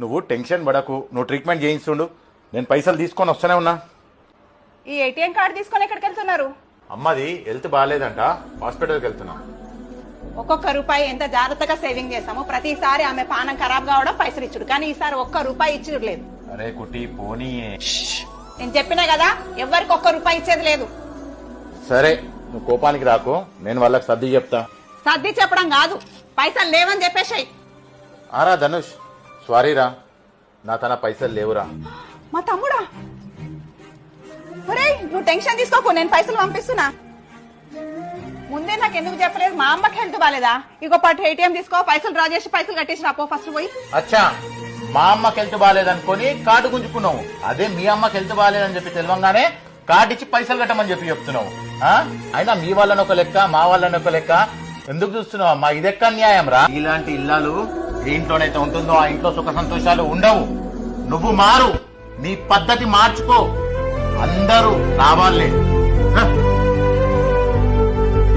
నువ్వు టెన్షన్ పడకు, నువ్వు ట్రీట్మెంట్ చేయిస్తుండు, నేను పైసలు తీసుకొని వస్తూనే ఉన్నా. ఈ ఏటీఎం కార్డు తీసుకొని ఎక్కడికి వెళ్తున్నారు? అమ్మది హెల్త్ బాగాలేదంట, హాస్పిటల్కి వెళ్తున్నా. ఒక్కొక్క రూపాయి ఎంత జాగ్రత్తగా సేవింగ్ చేస్తాము. ప్రతిసారి ఆమె పానం ఖరాబ్ కావడం పైసలు ఇచ్చుడు, కానీ ఈసారి ఒక్క రూపాయి ఇచ్చుడు లేదు. అరే కుట్టి పోనీ. నేను చెప్పినా కదా, ఎవరికి ఒక్క రూపాయి ఇచ్చేది లేదు. సరే నువ్వు కోపానికి రాకు, నేను వాళ్ళకి సర్ది చెప్తా. సర్ది చెప్పడం కాదు, పైసలు లేవని చెప్పేసాయి. ఆరా ధనుష్, సారీరా, నా తన పైసలు లేవురా. మా తమ్ముడా? ఒరేయ్, నువ్వు టెన్షన్ తీసుకోకు, నేను పైసలు పంపిస్తున్నా. ముందే నాకు ఎందుకు చెప్పలేదు? మా అమ్మకి హెల్త్ బాలేదా? ఇగో పాటు ఏటీఎం తీసుకో, పైసలు డ్రా చేసి పైసలు కట్టేసి రాపో ఫస్ట్ పోయి. అచ్చా, మా అమ్మకి హెల్త్ బాగాలేదనుకొని కార్డు గుంజుకున్నావు. అదే మీ అమ్మకి హెల్త్ బాగాలేదని చెప్పి తెలియంగానే కార్డు ఇచ్చి పైసలు కట్టమని చెప్పి చెప్తున్నావు. అయినా మీ వాళ్ళని ఒక లెక్క, మా వాళ్ళని ఒక లెక్క ఎందుకు చూస్తున్నావు అమ్మా? ఇదెక్క న్యాయం రా. ఇలాంటి ఇల్లాలు ఏ ఇంట్లోనైతే ఉంటుందో ఆ ఇంట్లో సుఖ సంతోషాలు ఉండవు. నువ్వు మారు, నీ పద్ధతి మార్చుకో, అందరూ రావాలే.